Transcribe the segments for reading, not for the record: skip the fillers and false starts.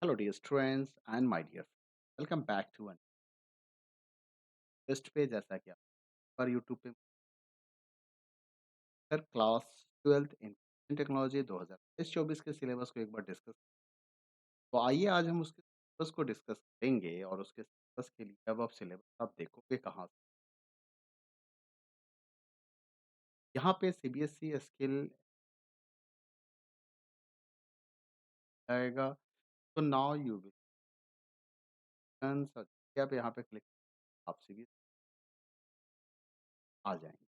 Hello, dear students and my dear friends. Welcome back to an test पे जैसा कि आप पर यूट्यूब पे sir class 12th information technology 2023-24 के सिलेबस को एक बार डिस्कस। तो आइए आज हम उसके सिलेबस को डिस्कस करेंगे और उसके सिलेबस के लिए अब आप सिलेबस आप देखोगे कहाँ से यहाँ पे सीबीएसई स्किल आएगा। तो नाउ यू विल आप यहाँ पे क्लिक आप सीबीएसई आ जाएंगे।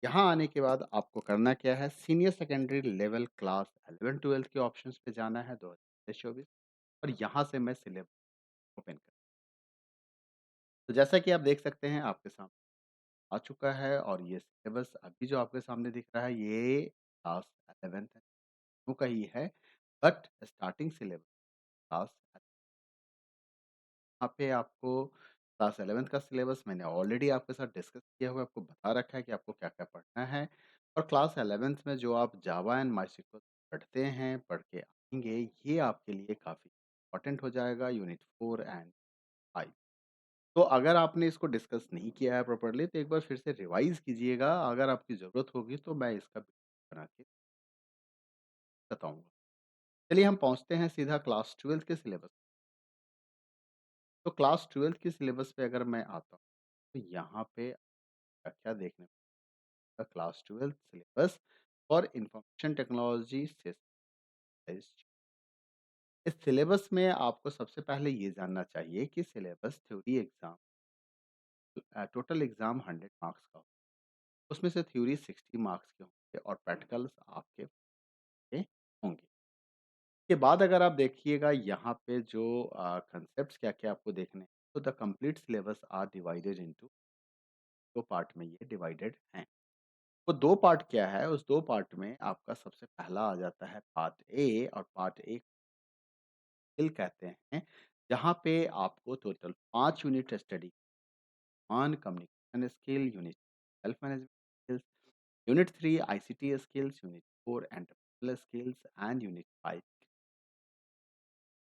यहाँ आने के बाद आपको करना क्या है, सीनियर सेकेंडरी लेवल क्लास 11-12 के ऑप्शंस पे जाना है 2024 और यहाँ से मैं सिलेबस ओपन कर। तो जैसा कि आप देख सकते हैं आपके सामने आ चुका है और ये सिलेबस अभी जो आपके सामने दिख रहा है ये क्लास 11th है, दोनों का ही है। बट स्टार्टिंग सिलेबस क्लास यहाँ पे आपको क्लास 11th का सिलेबस मैंने ऑलरेडी आपके साथ डिस्कस किया हुआ है, आपको बता रखा है कि आपको क्या-क्या पढ़ना है। और क्लास 11th में जो आप जावा एंड मायसीक्वल पढ़ते हैं, पढ़ के आएँगे, ये आपके लिए काफ़ी इम्पोर्टेंट हो जाएगा यूनिट 4 एंड 5। तो अगर आपने इसको डिस्कस नहीं किया है प्रॉपर्ली तो एक बार फिर से रिवाइज़ कीजिएगा, अगर आपकी ज़रूरत होगी तो मैं इसका वीडियो बना के बताऊँगा। चलिए हम पहुँचते हैं सीधा क्लास 12th के सिलेबस। तो क्लास 12th के सिलेबस पे अगर मैं आता हूँ, तो यहाँ पे क्या-क्या देखने को मिलेगा, class 12th syllabus for information technology system. इस सिलेबस में आपको सबसे पहले ये जानना चाहिए कि syllabus theory exam total exam 100 marks का हो। उसमें से थ्योरी 60 मार्क्स के होंगे और प्रैक्टिकल्स आपके पे होंगे। के बाद अगर आप देखिएगा यहाँ पे जो कंसेप्ट्स क्या-क्या आपको देखने हैं, तो the complete syllabus are divided into 2 part में ये डिवाइडेड हैं। वो 2 पार्ट क्या है, उस 2 पार्ट में आपका सबसे पहला आ जाता है पार्ट ए और पार्ट ए स्किल कहते हैं, जहाँ पे आपको total 5 unit study 1 communication skill, unit self management skills, unit 3 ICT skills, unit 4 entrepreneurial skills and unit 5।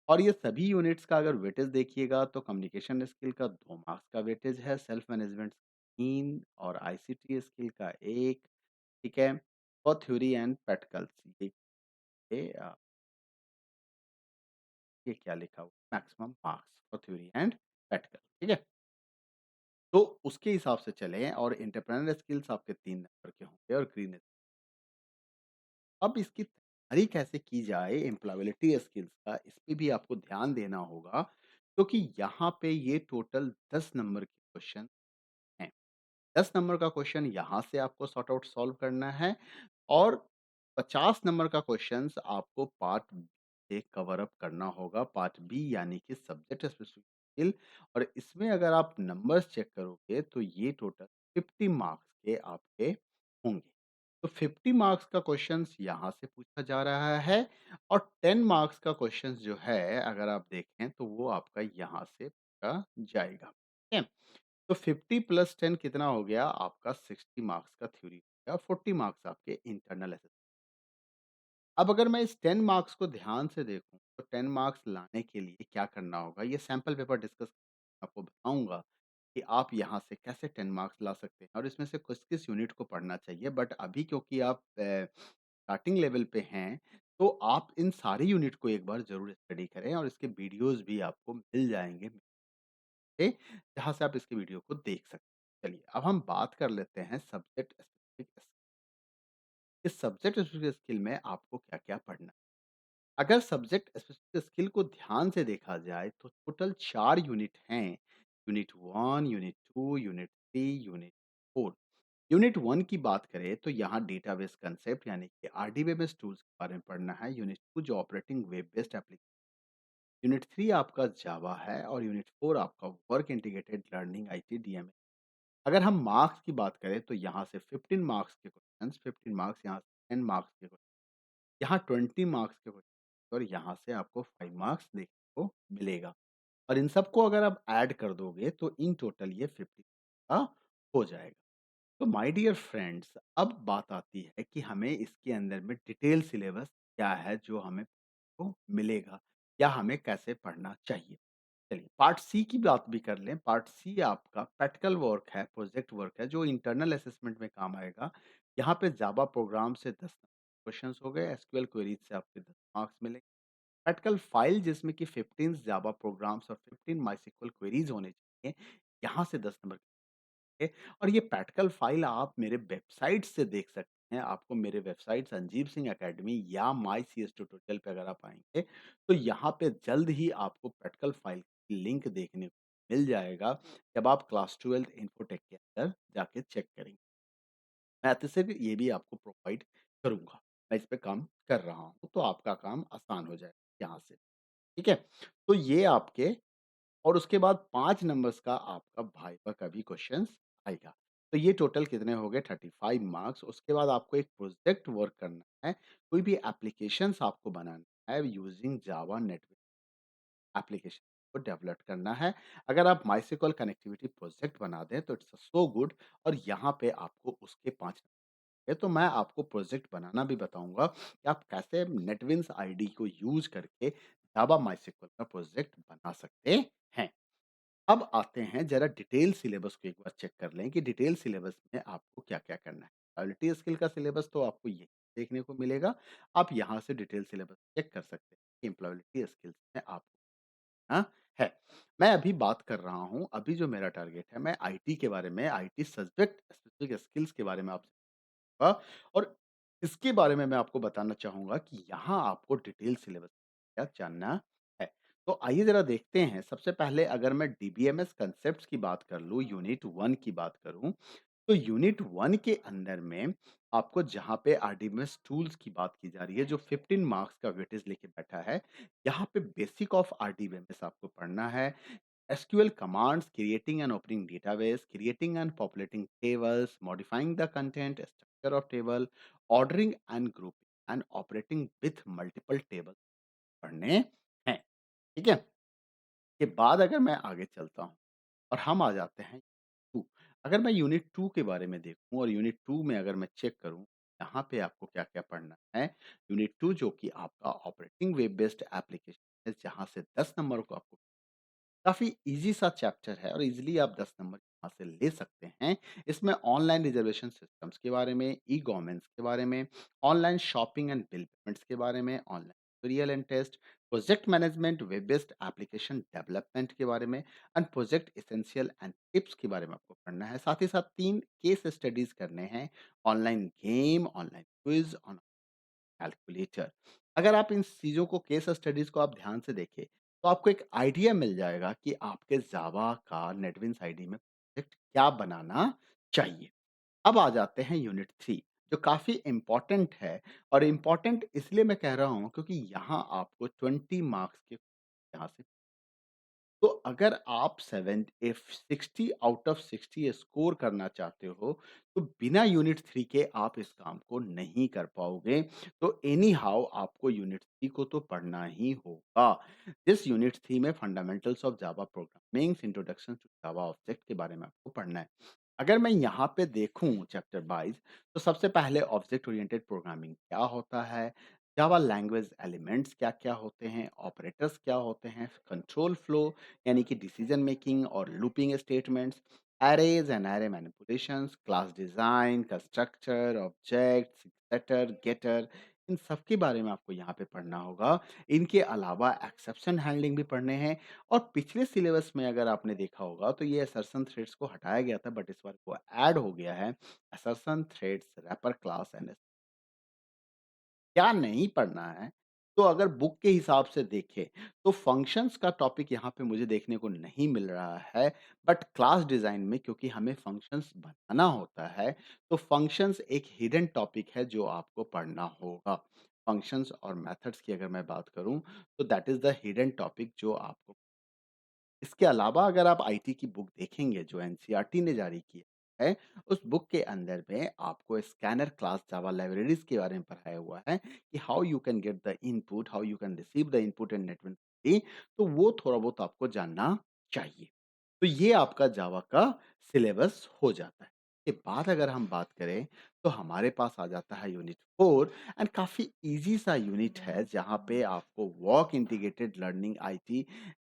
और ये सभी यूनिट्स का अगर वेटेज देखिएगा तो कम्युनिकेशन स्किल का 2 मार्क्स का वेटेज है, सेल्फ मैनेजमेंट 3 और आईसीटी स्किल का 1, ठीक है? और थ्योरी एंड प्रैक्टिकल्स ये क्या लिखा हुआ है maximum marks for theory and practical, ठीक है? तो उसके हिसाब से चलें और एंटरप्रेन्योर स्किल्स आपके 3 नंबर के होंगे और ग्रीन। अब इसकी तैयारी कैसे की जाए एम्प्लॉयबिलिटी स्किल्स का, इस पे भी आपको ध्यान देना होगा, क्योंकि यहाँ पे ये टोटल 10 नंबर के क्वेश्चन हैं। 10 नंबर का क्वेश्चन यहाँ से आपको सॉर्ट आउट सॉल्व करना है और 50 नंबर का क्वेश्चंस आपको पार्ट बी से कवर अप करना होगा, पार्ट बी यानी कि सब्जेक्ट स्पेसिफिक स्किल। और इसमें अगर आप नंबर्स चेक करोगे तो ये टोटल 50 मार्क्स के आपके होंगे। तो 50 मार्क्स का क्वेश्चंस यहाँ से पूछा जा रहा है और 10 मार्क्स का क्वेश्चंस जो है अगर आप देखें तो वो आपका यहाँ से पूछा जाएगा। ठीक है? तो 50 प्लस 10 कितना हो गया आपका 60 मार्क्स का थ्योरी हो गया, 40 मार्क्स आपके इंटरनल असेसमेंट। अब अगर मैं इस 10 मार्क्स को ध्यान से देखूं तो 10 मार्क्स लाने के लिए क्या करना होगा, ये सैंपल पेपर डिस्कस आपको बताऊंगा कि आप यहाँ से कैसे 10 मार्क्स ला सकते हैं और इसमें से किस किस यूनिट को पढ़ना चाहिए। बट अभी क्योंकि आप स्टार्टिंग लेवल पे हैं तो आप इन सारे यूनिट को एक बार जरूर स्टडी करें और इसके वीडियोस भी आपको मिल जाएंगे पे, जहाँ से आप इसके वीडियो को देख सकते हैं। चलिए, अब हम बात कर लेते हैं सब्जेक्ट स्पेसिफिक स्किल। इस सब्जेक्ट स्पेसिफिक स्किल में आपको क्या-क्या पढ़ना है? अगर सब्जेक्ट स्पेसिफिक स्किल को ध्यान से देखा जाए तो टोटल 4 यूनिट हैं। Unit 1, unit 2, unit 3, unit 4। Unit 1 की बात करें तो यहाँ डेटाबेस कंसेप्ट यानी कि आरडीबीएमएस टूल्स के बारे में पढ़ना है। यूनिट 2 जो operating web based application, unit 3 आपका जावा है और यूनिट 4 आपका वर्क इंटीग्रेटेड लर्निंग आईटीडीएमएस। अगर हम मार्क्स की बात करें तो यहाँ से 15 मार्क्स के क्वेश्चंस, 15 मार्क्स यहाँ से 10 मार्क्स के क्वेश्चन, यहाँ 20 मार्क्स के क्वेश्चन और यहाँ से आपको 5 मार्क्स देखने को मिलेगा। और इन सबको अगर आप ऐड कर दोगे तो इन टोटल ये 50 का हो जाएगा। तो माय डियर फ्रेंड्स, अब बात आती है कि हमें इसके अंदर में डिटेल सिलेबस क्या है जो हमें को मिलेगा। या हमें कैसे पढ़ना चाहिए। चलिए पार्ट सी की बात भी कर लें। पार्ट सी आपका प्रैक्टिकल वर्क है, प्रोजेक्ट वर्क है जो इंटरनल असेसमेंट में काम आएगा। यहाँ पे जावा प्रोग्राम से 10 क्वेश्चंस हो गए, एसक्यूएल क्वेरीज से आपके 10 मार्क्स मिलेंगे। प्रैक्टिकल फाइल जिसमें कि 15 जावा प्रोग्राम्स और 15 माइस्क्ल क्वेरीज होने चाहिए, यहाँ से 10 नंबर के। और ये प्रैक्टिकल फाइल आप मेरे वेबसाइट से देख सकते हैं। आपको मेरे वेबसाइट संजीव सिंह एकेडमी या माई सी एस ट्यूटोरियल पे अगर आप आएंगे तो यहाँ पे जल्द ही आपको प्रैक्टिकल फाइल की लिंक देखने को मिल जाएगा जब आप क्लास 12 इन्फोटेक के अंदर जाके चेक करेंगे। मैं अतिशय ये भी आपको प्रोवाइड करूंगा। मैं इस पे काम कर रहा हूँ तो आपका काम आसान हो जाएगा यहाँ से। ठीक है? तो ये आपके और उसके बाद 5 नंबर्स का आपका वाइवा का भी क्वेश्चंस आएगा। तो ये टोटल कितने हो गए 35 मार्क्स। उसके बाद आपको एक प्रोजेक्ट वर्क करना है। कोई भी एप्लीकेशंस आपको बनाना है यूजिंग जावा नेटवर्क एप्लीकेशन को डेवलप करना है। अगर आप माइस्क्ल कनेक्टिविटी प्रोजेक्ट बना दें तो इट्स सो गुड और यहाँ पे आपको उसके 5 ये तो मैं आपको प्रोजेक्ट बनाना भी बताऊँगा कि आप कैसे नेटविन्स आईडी को यूज़ करके जावा माइस्क्ल का प्रोजेक्ट बना सकते हैं। अब आते हैं ज़रा डिटेल सिलेबस को एक बार चेक कर लें कि डिटेल सिलेबस में आपको क्या-क्या करना है। एबिलिटी स्किल का सिलेबस तो आपको ये देखने को मिलेगा। आप यहाँ से डिटेल सिलेबस चेक कर सकते हैं कि एम्प्लॉयबिलिटी स्किल्स में आपको हाँ, है। मैं अभी बात कर रहा हूँ, अभी जो मेरा टारगेट है मैं आईटी के बारे में, आईटी सब्जेक्ट स्पेसिफिक स्किल्स के बारे में आपसे और इसके बारे में मैं आपको बताना चाहूँगा कि यहाँ आपको डिटेल सिलेबस क्या जानना है। तो आइए ज़रा देखते हैं, सबसे पहले अगर मैं डीबीएमएस कांसेप्ट्स की बात कर लूँ, यूनिट 1 की बात करूँ, तो यूनिट 1 के अंदर में आपको जहाँ पे आरडीएमएस टूल्स की बात की जा रही है, जो 15 मार्क्स का वेटेज लेके बैठा है, यहाँ पे बेसिक ऑफ आरडीबीएमएस आपको पढ़ना है। SQL commands, creating and opening database, creating and populating tables, modifying the content, structure of table, ordering and grouping, and operating with multiple tables पढ़ने हैं। ठीक है? के बाद अगर मैं आगे चलता हूँ और हम आ जाते हैं 2। अगर मैं यूनिट 2 के बारे में देखूँ और यूनिट 2 में अगर मैं चेक करूँ, यहाँ पे आपको क्या-क्या पढ़ना है। यूनिट 2 जो कि आपका ऑपरेटिंग वेब बेस्ड एप्लीकेशन है, जहाँ से 10 नंबर को आपको काफ़ी ईज़ी सा चैप्टर है और ईज़िली आप 10 नंबर यहाँ से ले सकते हैं। इसमें ऑनलाइन रिज़र्वेशन सिस्टम्स के बारे में, ई-गवर्नेंस के बारे में, online shopping and bill payments के बारे में, online tutorial and test, project management, web based application development के बारे में and project essential and tips के बारे में आपको पढ़ना है। साथ ही साथ 3 केस स्टडीज़ करने हैं, online game, online quiz, calculator. अगर आप इन चीज़ों को केस स्टडीज़ को आप ध्यान से देखें, तो आपको एक आइडिया मिल जाएगा कि आपके जावा का नेटबिन्स आईडी में प्रोजेक्ट क्या बनाना चाहिए। अब आ जाते हैं यूनिट 3 जो काफ़ी इम्पोर्टेंट है और इम्पोर्टेंट इसलिए मैं कह रहा हूँ क्योंकि यहाँ आपको 20 मार्क्स के यहाँ से तो अगर आप 60 आउट ऑफ 60 स्कोर करना चाहते हो, तो बिना यूनिट 3 के आप इस काम को नहीं कर पाओगे। तो एनी हाउ आपको यूनिट 3 को तो पढ़ना ही होगा। इस यूनिट 3 में fundamentals of Java programming, introduction to Java object के बारे में आपको पढ़ना है। अगर मैं यहाँ पे देखूँ चैप्टर वाइज़, तो सबसे पहले ऑब्जेक्ट ओरिएंटेड प्रोग्रामिंग क्या होता है? जावा लैंग्वेज एलिमेंट्स क्या-क्या होते हैं? ऑपरेटर्स क्या होते हैं? कंट्रोल फ्लो यानी कि डिसीजन मेकिंग और looping statements, arrays and array manipulations, class design, constructor, objects, setter, getter इन सब के बारे में आपको यहाँ पे पढ़ना होगा। इनके अलावा एक्सेप्शन हैंडलिंग भी पढ़ने हैं और पिछले सिलेबस में अगर आपने देखा होगा तो ये असर्शन थ्रेड्स को हटाया गया था बट इस बार वो ऐड हो गया है। Assertion threads, wrapper class and क्या नहीं पढ़ना है, तो अगर बुक के हिसाब से देखें, तो फंक्शंस का टॉपिक यहाँ पे मुझे देखने को नहीं मिल रहा है, बट क्लास डिज़ाइन में क्योंकि हमें फंक्शंस बनाना होता है, तो फंक्शंस एक हिडन टॉपिक है जो आपको पढ़ना होगा। फंक्शंस और मेथड्स की अगर मैं बात करूँ, तो that is the hidden topic जो आपको इसके अलावा अगर आप आईटी की बुक देखेंगे जो एनसीईआरटी ने जारी की है, उस बुक के अंदर में आपको स्कैनर क्लास जावा लाइब्रेरीज़ के बारे में पढ़ाया हुआ है कि how you can get the input, how you can receive the input in network तो वो थोड़ा बहुत आपको जानना चाहिए। तो ये आपका जावा का सिलेबस हो जाता है। इसके बाद अगर हम बात करें तो हमारे पास आ जाता है यूनिट 4 एंड काफ़ी ईज़ी सा यूनिट है जहाँ पे आपको work integrated learning IT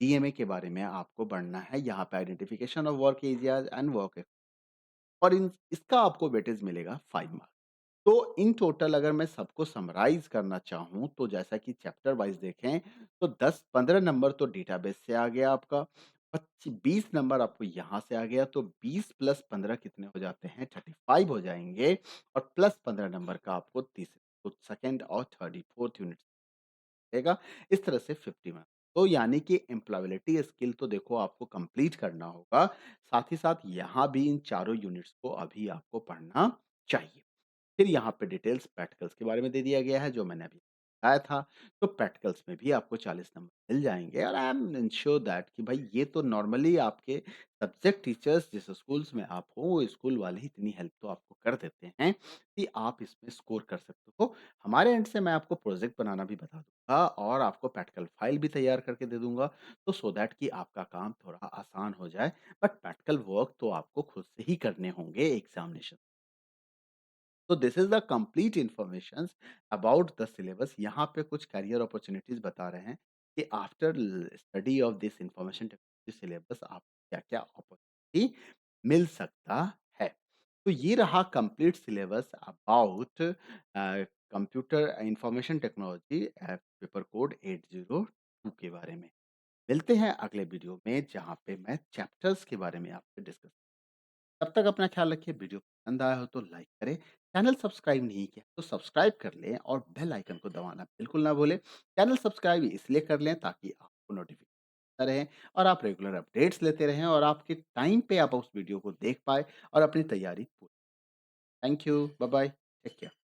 DMA के बारे में आपको पढ़ना है। यहाँ पे identification of work areas and work और इन इसका आपको वेटेज मिलेगा 5 मार्क्स। तो इन टोटल अगर मैं सबको समराइज़ करना चाहूँ, तो जैसा कि चैप्टर वाइज़ देखें, तो 10-15 नंबर तो डेटाबेस से आ गया आपका, 20 नंबर आपको यहाँ से आ गया, तो 20 प्लस 15 कितने हो जाते हैं, 35 हो जाएँगे और प्लस 15 नंबर का आपको तो सेकंड और थर्ड, फोर्थ यूनिट रहेगा, इस तरह से 50 मार्क्स। तो यानी कि एम्प्लॉयबिलिटी स्किल तो देखो आपको कंप्लीट करना होगा, साथ ही साथ यहाँ भी इन चारों यूनिट्स को अभी आपको पढ़ना चाहिए। फिर यहाँ पे डिटेल्स प्रैक्टिकल्स के बारे में दे दिया गया है जो मैंने अभी बताया था। तो प्रैक्टिकल्स में भी आपको 40 नंबर मिल जाएँगे और आई एम एन्श्योर दैट कि भाई ये तो नॉर्मली आपके सब्जेक्ट टीचर्स जिस स्कूल्स में आप हो, वो स्कूल वाले ही इतनी हेल्प तो आपको कर देते हैं कि आप इसमें स्कोर कर सकते हो। हमारे एंड से मैं आपको प्रोजेक्ट बनाना भी बता दूँगा और आपको प्रैक्टिकल फाइल भी तैयार करके दे दूँगा, तो सो दैट कि आपका काम थोड़ा आसान हो जाए। बट प्रैक्टिकल वर्क तो आपको खुद से ही करने होंगे एग्ज़ामिनेशन। तो this is the complete information about the syllabus. यहाँ पे कुछ करियर अपॉर्च्युनिटीज़ बता रहे हैं कि after study of this information technology syllabus आपको क्या-क्या अपॉर्च्युनिटी मिल सकता है। तो ये रहा complete syllabus about computer information technology paper code 802 के बारे में। मिलते हैं अगले वीडियो में जहाँ पे मैं चैप्टर्स के बारे में आपसे डिस्कस। तब तक अपना ख़्याल रखिए, वीडियो पसंद आया हो तो लाइक करें, चैनल सब्सक्राइब नहीं किया तो सब्सक्राइब कर लें और बेल आइकन को दबाना बिल्कुल ना भूलें। चैनल सब्सक्राइब इसलिए कर लें ताकि आपको नोटिफ़िकेशन रहे और आप रेगुलर अपडेट्स लेते रहें और आपके टाइम पे आप उस वीडियो को देख पाएँ और अपनी तैयारी पूरी। Thank you, bye bye, take care.